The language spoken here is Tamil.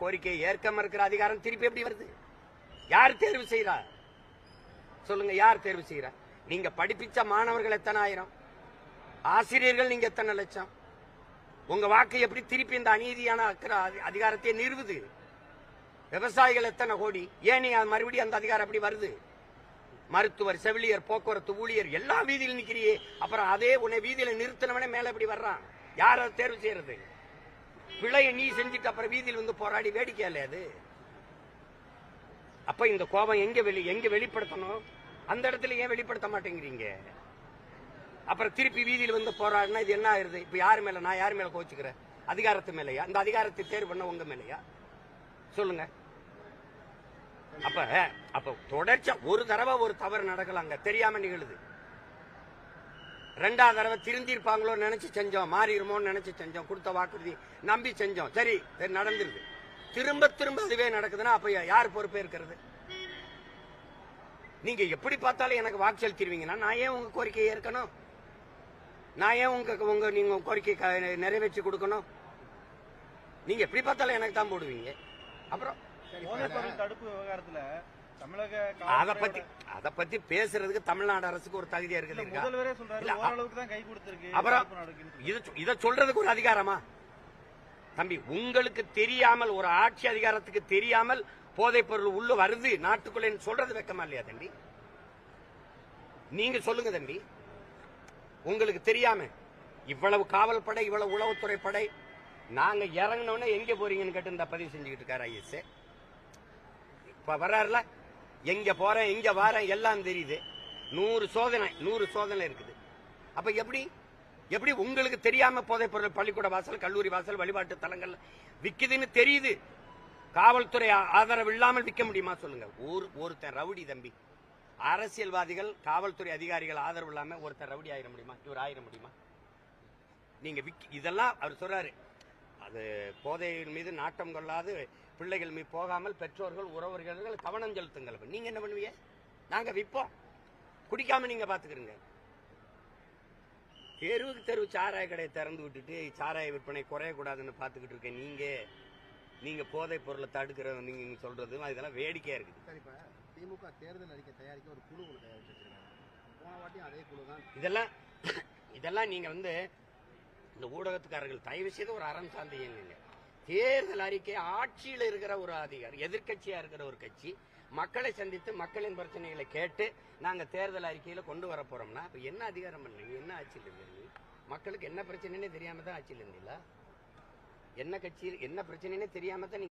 கோரிக்கையை ஏற்க மறுக்கிற அதிகாரம் திருப்பி எப்படி வருது? யார் தேர்வு செய்யறா சொல்லுங்க? யார் தேர்வு செய்யறா? நீங்க படிப்பிச்ச மாணவர்கள் எத்தனை ஆயிரம், ஆசிரியர்கள் நீங்க எத்தனை லட்சம்? உங்க வாக்கு எப்படி திருப்பி இந்த அநீதியான அதிகாரத்தை நிறுவுது? விவசாயிகள் எத்தனை கோடி? ஏன் நீ மறுபடியும் அந்த அதிகாரம் எப்படி வருது? மருத்துவர், செவிலியர், போக்குவரத்து ஊழியர் எல்லா வீதியில் நிக்கிறியே, அப்புறம் அதே உன்னை வீதியில நிறுத்தினவனே மேல எப்படி வர்றான்? யார் அதை தேர்வு செய்யறது? பிழையை நீ செஞ்சுட்டு அப்புறம் வீதியில் வந்து போராடி வேடிக்கை இல்லையா அது? அப்ப இந்த கோபம் எங்க வெளிப்படுத்தணும்? அந்த இடத்துல ஏன் வெளிப்படுத்த மாட்டேங்கிறீங்க? அப்புறம் திருப்பி வீதியில் வந்து போராடினா இது என்ன ஆயிருது? இப்ப யாரு மேல, நான் யாரு மேல கோச்சுக்கிறேன்? அதிகாரத்து மேலையா? அந்த அதிகாரத்தை தேர்வு பண்ண உங்க மேலையா? சொல்லுங்க. அப்ப தொடர்ச்சியா ஒரு தடவை ஒரு தவறு நடக்கலாங்க, தெரியாம நிகழுது. ரெண்டாவது தடவை திருந்திருப்பாங்களோ நினைச்சு செஞ்சோம், மாறிடுமோன்னு நினைச்சு செஞ்சோம், கொடுத்த வாக்குறுதி நம்பி செஞ்சோம், சரி நடந்துருது. திரும்ப திரும்ப அதுவே நடக்குதுன்னா அப்ப யார் பொறுப்பே இருக்கிறது? நீங்க எப்படி பார்த்தாலும் எனக்கு வாக்கு செலுத்திடுவீங்கன்னா நான் ஏன் உங்க கோரிக்கையை ஏற்கணும்? நான் ஏன் நீங்க கோரிக்கை நிறைவேற்றி கொடுக்கணும்? நீங்க எப்படி பார்த்தாலும் எனக்கு தான் போடுவீங்க. அப்புறம் தடுப்பு விவகாரத்துல அத பத்தி பேசுறதுக்கு தமிழ்நாடு அரசுக்கு ஒரு தகுதியா இருக்குது. அப்புறம் இத சொல்றதுக்கு ஒரு அதிகாரமா தம்பி? உங்களுக்கு தெரியாமல், ஒரு ஆட்சி அதிகாரத்துக்கு தெரியாமல் போதைப் பொருள் உள்ள வருது நாட்டுக்குள்ள சொல்றது வெக்கமா இல்லையா தம்பி? நீங்க சொல்லுங்க தம்பி. உங்களுக்கு தெரியாம இவ்வளவு காவல் படை, இவ்வளவு உளவுத்துறை படை, நாங்க இறங்கினோன்னு எங்க போறீங்கன்னு கேட்டு இந்த பதிவு செஞ்சுக்கிட்டு இருக்காரு ஐஎஸ். இப்ப வர்றாருல, எங்க போறேன் எங்க வாரேன் எல்லாம் தெரியுது. 100 சோதனை இருக்குது. அப்ப எப்படி உங்களுக்கு தெரியாம போதைப் பொருள் பள்ளிக்கூட வாசல், கல்லூரி வாசல், வழிபாட்டு தலங்கள் விக்குதுன்னு தெரியுது? காவல்துறை ஆதரவு இல்லாமல் விற்க முடியுமா சொல்லுங்க? ஒருத்தன் ரவுடி தம்பி, அரசியல்வாதிகள், காவல்துறை அதிகாரிகள் ஆதரவு இல்லாம ஒருத்தன் ரவுடி ஆயிட முடியுமா? இவர் ஆயிட முடியுமா? நீங்க இதெல்லாம் அவர் சொல்றாரு, அது போதையின் மீது நாட்டம் கொள்ளாது பிள்ளைகள் மீது போகாமல் பெற்றோர்கள், உறவர்கள் கவனம் செலுத்துங்கள். நீங்க என்ன பண்ணுவீங்க? நாங்க விற்போம், குடிக்காம நீங்க பாத்துக்கிறீங்க. தெருவுக்கு தெருவு சாராய கடையை திறந்து விட்டுட்டு சாராய விற்பனை குறையக்கூடாதுன்னு பாத்துக்கிட்டு இருக்க நீங்க போதைப் பொருளை தடுக்கிற நீங்க சொல்றது இதெல்லாம் வேடிக்கையா இருக்குது. சரிப்பா, திமுக தேர்தல் அறிக்கை தயாரிக்க ஒரு குழு தயாரிச்சு வச்சிருக்காங்க. போன வாட்டியும் அதே குழு தான். இதெல்லாம் நீங்க இந்த ஊடகத்துக்காரர்கள் தயவு செய்து ஒரு அறம் சார்ந்த இயங்குங்க. தேர்தல் அறிக்கை ஆட்சியில் இருக்கிற ஒரு அதிகாரி, எதிர்கட்சியா இருக்கிற ஒரு கட்சி மக்களை சந்தித்து மக்களின் பிரச்சனைகளை கேட்டு நாங்க தேர்தல் அறிக்கையில கொண்டு வர போறோம்னா இப்ப என்ன அதிகாரம் பண்றீங்க? என்ன ஆட்சியில் இருந்தீங்க? மக்களுக்கு என்ன பிரச்சனைன்னு தெரியாம தான் ஆட்சியில் இருந்தீங்களா? என்ன கட்சி என்ன பிரச்சனைன்னு தெரியாம தான்